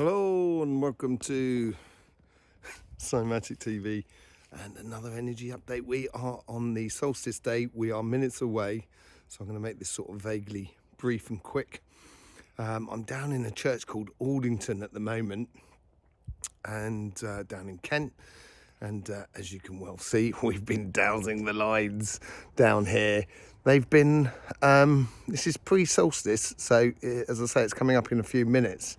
Hello and welcome to Cymatic TV and another energy update. We are on the Solstice day. We are minutes away, so I'm going to make this sort of vaguely brief and quick. I'm down in a church called Aldington at the moment, and down in Kent. And as you can well see, we've been dowsing the lines down here. They've been, this is pre-solstice, so as I say, it's coming up in a few minutes.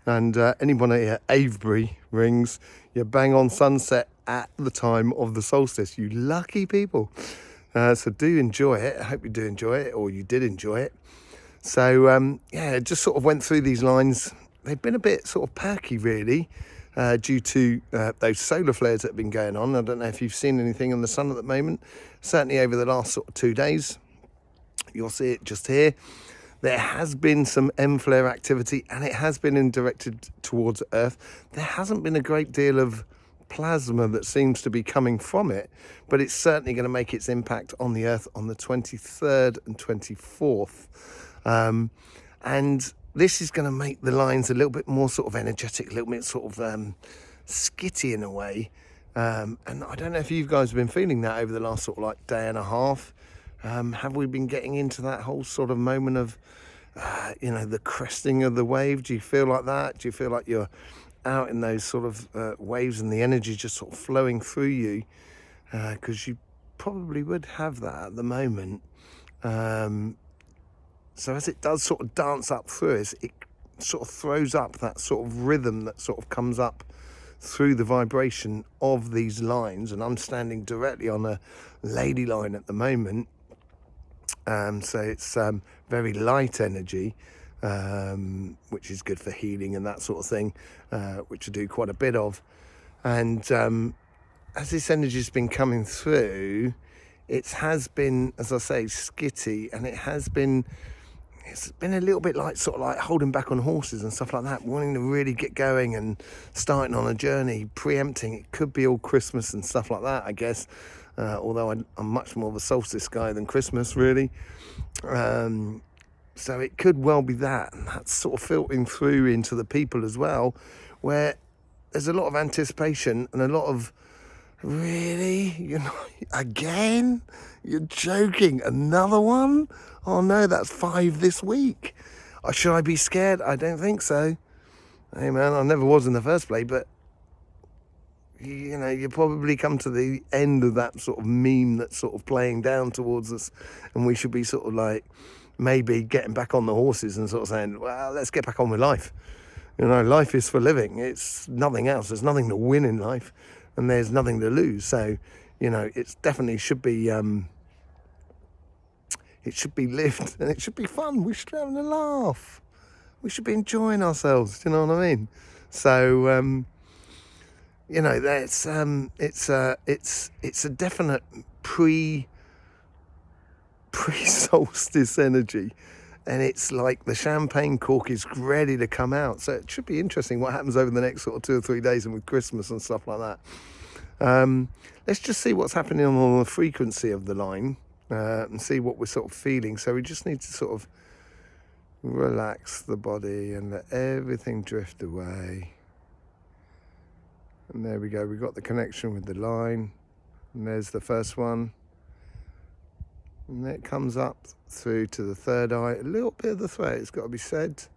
And anyone at Avebury rings, you're bang on sunset at the time of the solstice. You lucky people. So do enjoy it. I hope you do enjoy it, or you did enjoy it. So yeah, just sort of went through these lines. They've been a bit sort of perky, really, due to those solar flares that have been going on. I don't know if you've seen anything on the sun at the moment. Certainly over the last sort of 2 days, you'll see it just here. There has been some M-flare activity, and it has been directed towards Earth. There hasn't been a great deal of plasma that seems to be coming from it, but it's certainly going to make its impact on the Earth on the 23rd and 24th. And this is going to make the lines a little bit more sort of energetic, a little bit sort of skitty in a way. And I don't know if you guys have been feeling that over the last sort of like day and a half. Have we been getting into that whole sort of moment of, the cresting of the wave? Do you feel like that? Do you feel like you're out in those sort of waves and the energy just sort of flowing through you? Because you probably would have that at the moment. So as it does sort of dance up through us, it sort of throws up that sort of rhythm that sort of comes up through the vibration of these lines. And I'm standing directly on a lady line at the moment. So it's very light energy, which is good for healing and that sort of thing, which I do quite a bit of. And as this energy has been coming through, it has been, as I say, skitty, and it's been a little bit like sort of like holding back on horses and stuff like that, wanting to really get going and starting on a journey, preempting. It could be all Christmas and stuff like that, I guess. Although I'm much more of a solstice guy than Christmas, really. So it could well be that, and that's sort of filtering through into the people as well, where there's a lot of anticipation and a lot of, really? Again? You're joking? Another one? Oh no, that's 5 this week. Should I be scared? I don't think so. Hey man, I never was in the first place, but you probably come to the end of that sort of meme that's sort of playing down towards us, and we should be sort of like maybe getting back on the horses and sort of saying, well, let's get back on with life. Life is for living. It's nothing else. There's nothing to win in life, and there's nothing to lose. So, it's definitely should be, it should be lived, and it should be fun. We should be having a laugh. We should be enjoying ourselves. Do you know what I mean? So, that's it's a definite pre-solstice energy, and it's like the champagne cork is ready to come out. So it should be interesting what happens over the next sort of 2 or 3 days, and with Christmas and stuff like that. Let's just see what's happening on the frequency of the line, and see what we're sort of feeling. So we just need to sort of relax the body and let everything drift away. And there we go, we got the connection with the line, and there's the first one, and then it comes up through to the third eye, a little bit of the throat, it's got to be said,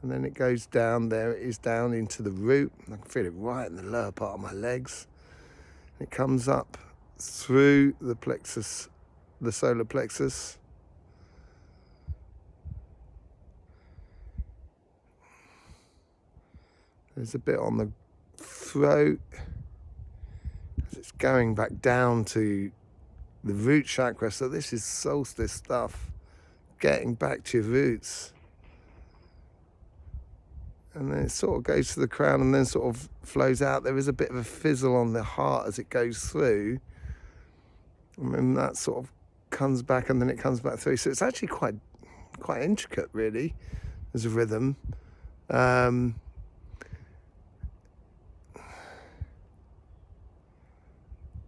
and then it goes down. There it is, down into the root. I can feel it right in the lower part of my legs. It comes up through the plexus, the solar plexus, there's a bit on the throat, it's going back down to the root chakra. So this is solstice stuff, getting back to your roots. And then it sort of goes to the crown and then sort of flows out. There is a bit of a fizzle on the heart as it goes through, and then that sort of comes back, and then it comes back through. So it's actually quite intricate, really, as a rhythm.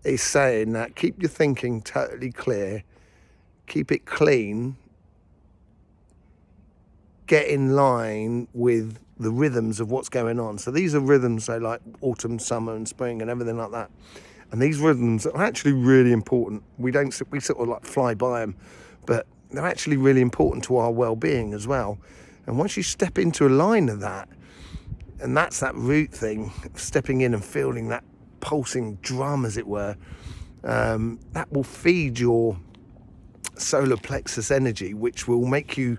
It's saying that keep your thinking totally clear, keep it clean, get in line with the rhythms of what's going on. So these are rhythms, so like autumn, summer and spring and everything like that. And these rhythms are actually really important. We sort of like fly by them, but they're actually really important to our well-being as well. And once you step into a line of that, and that's that root thing, stepping in and feeling that pulsing drum, as it were, that will feed your solar plexus energy, which will make you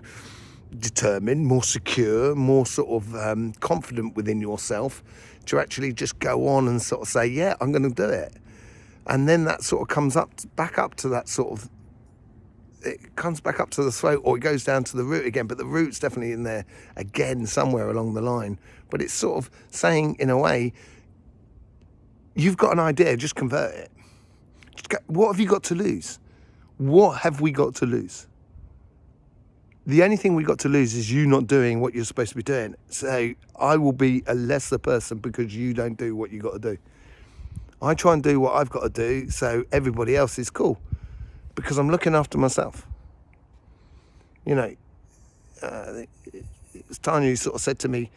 determined, more secure, more sort of confident within yourself to actually just go on and sort of say, yeah, I'm going to do it. And then that sort of comes back up to that sort of, it comes back up to the throat, or it goes down to the root again, but the root's definitely in there again somewhere along the line. But it's sort of saying, in a way, you've got an idea, just convert it. What have you got to lose? What have we got to lose? The only thing we got to lose is you not doing what you're supposed to be doing. So I will be a lesser person because you don't do what you got to do. I try and do what I've got to do so everybody else is cool, because I'm looking after myself. You know, Tanya sort of said to me,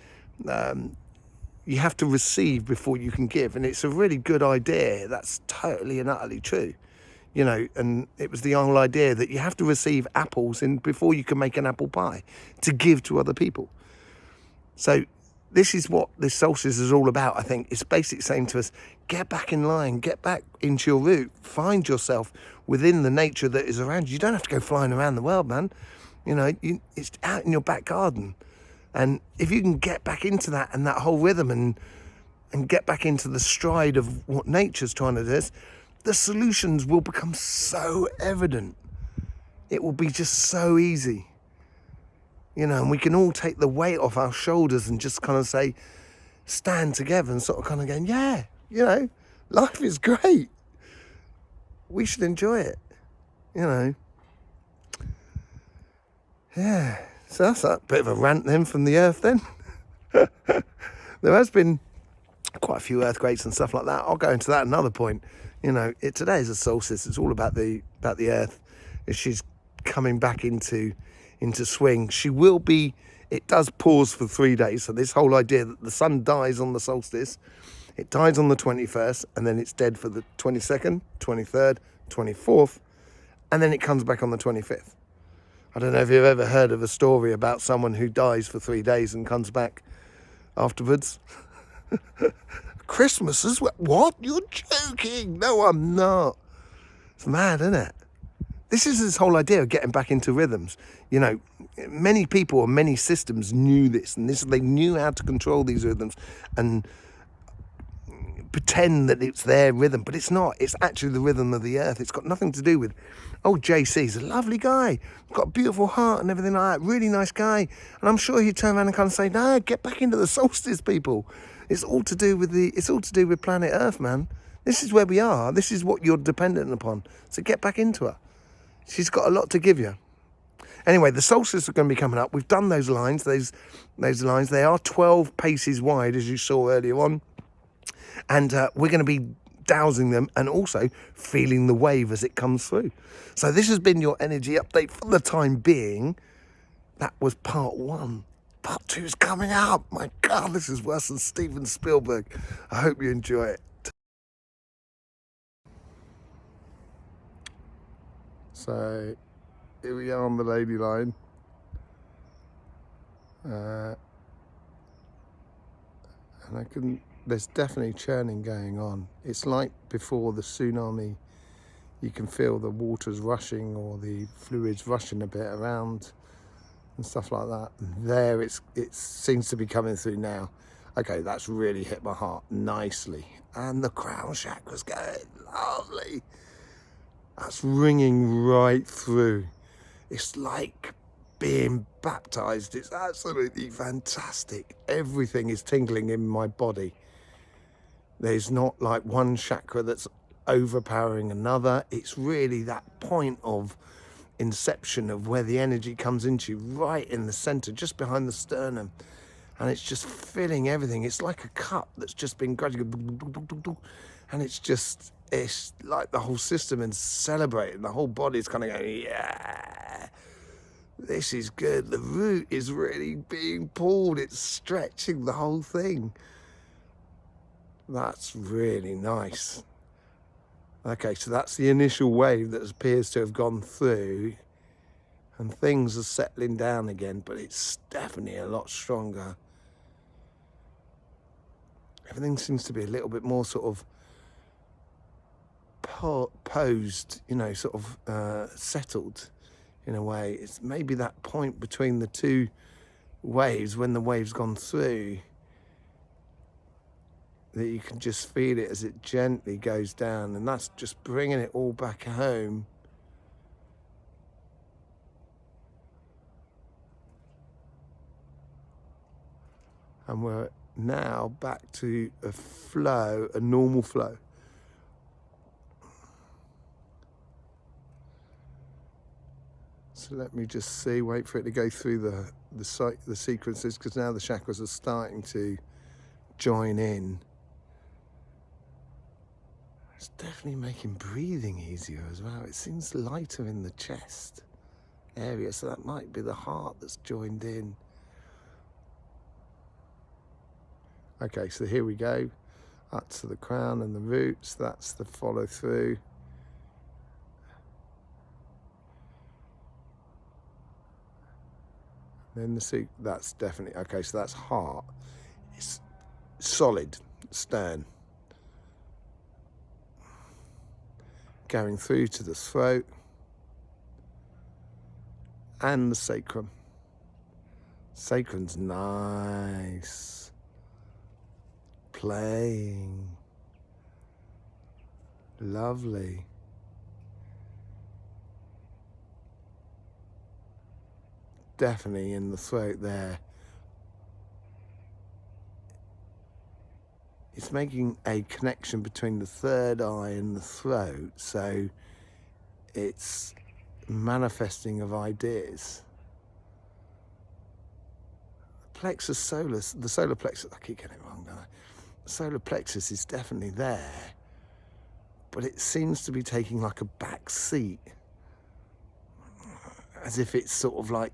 you have to receive before you can give. And it's a really good idea. That's totally and utterly true. You know, and it was the whole idea that you have to receive apples before you can make an apple pie to give to other people. So this is what this solstice is all about, I think. It's basically saying to us, get back in line, get back into your root, find yourself within the nature that is around you. You don't have to go flying around the world, man. You know, it's out in your back garden. And if you can get back into that and that whole rhythm and get back into the stride of what nature's trying to do, the solutions will become so evident. It will be just so easy. You know, and we can all take the weight off our shoulders and just kind of say, stand together and sort of kind of going, yeah, you know, life is great. We should enjoy it, you know. Yeah, so that's a bit of a rant then from the earth then. There has been quite a few earthquakes and stuff like that. I'll go into that another point. You know, today is a solstice. It's all about the earth. She's coming back into swing. She will be. It does pause for 3 days. So this whole idea that the sun dies on the solstice, it dies on the 21st, and then it's dead for the 22nd, 23rd, 24th, and then it comes back on the 25th. I don't know if you've ever heard of a story about someone who dies for 3 days and comes back afterwards. Christmas as well? What? You're joking? No, I'm not. It's mad, isn't it? This is this whole idea of getting back into rhythms. You know, many people and many systems knew this, and they knew how to control these rhythms and pretend that it's their rhythm, but it's not. It's actually the rhythm of the earth. It's got nothing to do with, oh, JC's a lovely guy, got a beautiful heart and everything like that, really nice guy. And I'm sure he'd turn around and kind of say, no, get back into the solstice, people. It's all to do with planet Earth, man. This is where we are. This is what you're dependent upon. So get back into her. She's got a lot to give you. Anyway, the solstices are going to be coming up. We've done those lines. Those lines, they are 12 paces wide, as you saw earlier on. And we're going to be dowsing them and also feeling the wave as it comes through. So this has been your energy update for the time being. That was part 1. Part 2 is coming out. My God, this is worse than Steven Spielberg. I hope you enjoy it. So here we are on the lady line. And there's definitely churning going on. It's like before the tsunami. You can feel the water's rushing or the fluids rushing a bit around and stuff like that. There it seems to be coming through now. Okay, that's really hit my heart nicely. And the crown chakra's going lovely. That's ringing right through. It's like being baptized. It's absolutely fantastic. Everything is tingling in my body. There's not like one chakra that's overpowering another. It's really that point of inception of where the energy comes into, right in the center, just behind the sternum, and it's just filling everything. It's like a cup that's just been gradually, and it's like the whole system is celebrating. The whole body's kind of going, yeah, This is good. The root is really being pulled. It's stretching the whole thing. That's really nice. Okay, so that's the initial wave that appears to have gone through, and things are settling down again, but it's definitely a lot stronger. Everything seems to be a little bit more sort of posed, you know, sort of settled in a way. It's maybe that point between the two waves, when the wave's gone through, that you can just feel it as it gently goes down, and that's just bringing it all back home. And we're now back to a flow, a normal flow. So let me just see, wait for it to go through the sequences, because now the chakras are starting to join in. It's definitely making breathing easier as well. It seems lighter in the chest area, so that might be the heart that's joined in. Okay, so here we go, up to the crown and the roots. That's the follow through. Then that's definitely, okay, so that's heart. It's solid, stern. Going through to the throat and the sacrum. Sacrum's nice. Playing. Lovely. Definitely in the throat there. It's making a connection between the third eye and the throat, so it's manifesting of ideas. Plexus solus, the solar plexus, I keep getting it wrong, don't I? The solar plexus is definitely there, but it seems to be taking like a back seat, as if it's sort of like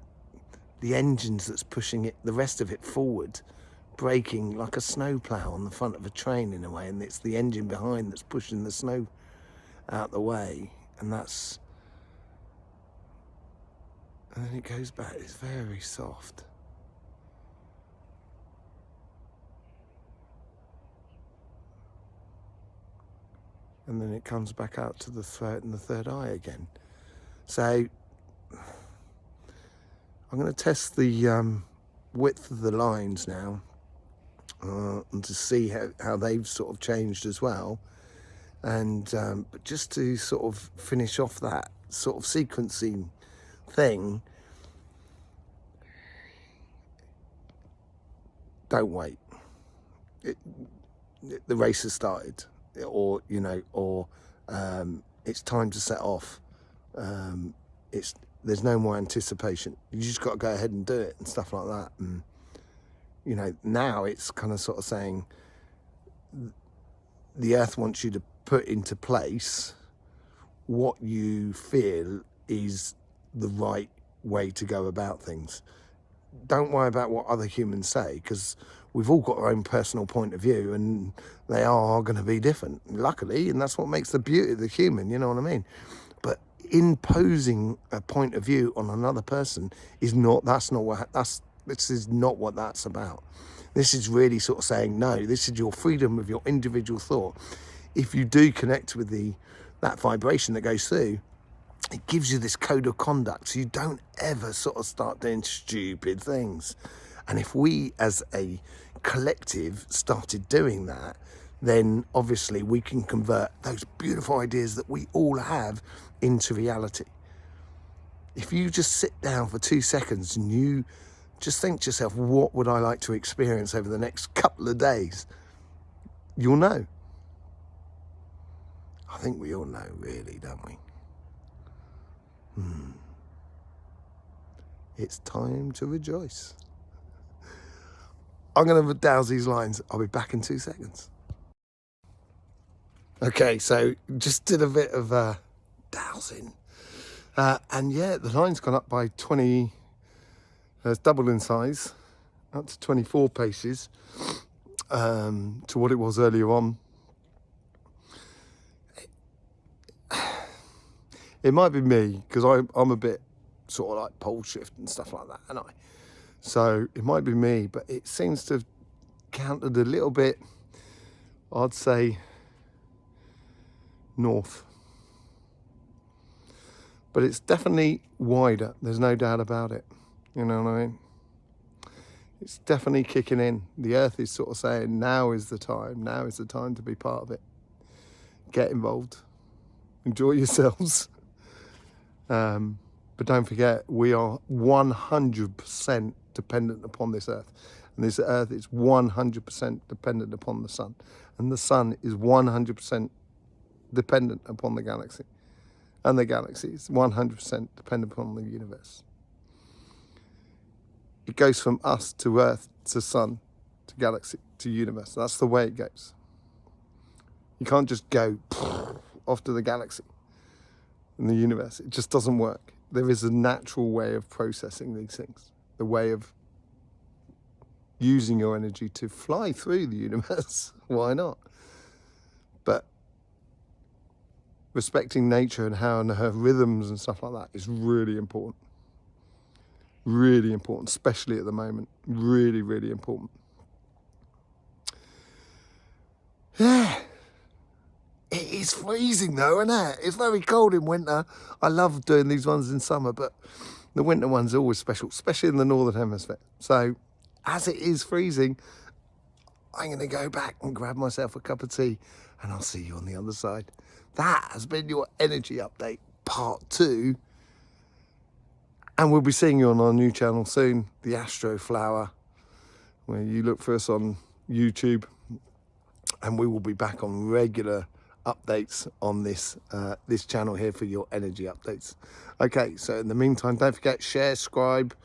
the engines that's pushing it, the rest of it forward, braking like a snowplow on the front of a train in a way, and it's the engine behind that's pushing the snow out the way, and then it goes back. It's very soft. And then it comes back out to the throat and the third eye again. So I'm going to test the width of the lines now, and to see how they've sort of changed as well. And but just to sort of finish off that sort of sequencing thing, don't wait. The race has started, or you know, or it's time to set off. There's no more anticipation. You just got to go ahead and do it and stuff like that. And you know, now it's kind of sort of saying the earth wants you to put into place what you feel is the right way to go about things. Don't worry about what other humans say, because we've all got our own personal point of view, and they are going to be different, luckily, and that's what makes the beauty of the human, you know what I mean? But imposing a point of view on another person this is not what that's about. This is really sort of saying, no, this is your freedom of your individual thought. If you do connect with that vibration that goes through, it gives you this code of conduct, so you don't ever sort of start doing stupid things. And if we as a collective started doing that, then obviously we can convert those beautiful ideas that we all have into reality. If you just sit down for 2 seconds and you just think to yourself, what would I like to experience over the next couple of days? You'll know. I think we all know, really, don't we? It's time to rejoice. I'm going to douse these lines. I'll be back in 2 seconds. Okay, so just did a bit of dowsing. And yeah, the line's gone up by 20, it's doubled in size, up to 24 paces to what it was earlier on. It might be me, because I'm a bit sort of like pole shift and stuff like that, and so it might be me, but it seems to have counted a little bit, I'd say, north. But it's definitely wider, there's no doubt about it. You know what I mean? It's definitely kicking in. The earth is sort of saying, now is the time to be part of it. Get involved. Enjoy yourselves. But don't forget, we are 100% dependent upon this earth. And this earth is 100% dependent upon the sun. And the sun is 100% dependent upon the galaxy. And the galaxy is 100% dependent upon the universe. It goes from us to earth to sun to galaxy to universe. That's the way it goes. You can't just go off to the galaxy and the universe. It just doesn't work. There is a natural way of processing these things. The way of using your energy to fly through the universe. Why not? But respecting nature and how and her rhythms and stuff like that is really important. Really important, especially at the moment. Really, really important. Yeah. It is freezing though, isn't it? It's very cold in winter. I love doing these ones in summer, but the winter ones are always special, especially in the Northern Hemisphere. So, as it is freezing, I'm going to go back and grab myself a cup of tea, and I'll see you on the other side. That has been your energy update, part 2. And we'll be seeing you on our new channel soon, the Astro Flower, where you look for us on YouTube. And we will be back on regular updates on this channel here for your energy updates. Okay, so in the meantime, don't forget, share, subscribe,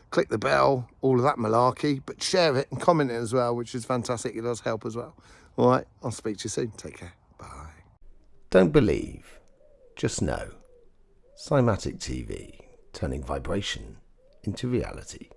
click the bell, all of that malarkey, but share it and comment it as well, which is fantastic. It does help as well. All right, I'll speak to you soon. Take care. Bye. Don't believe, just know. Cymatic TV, turning vibration into reality.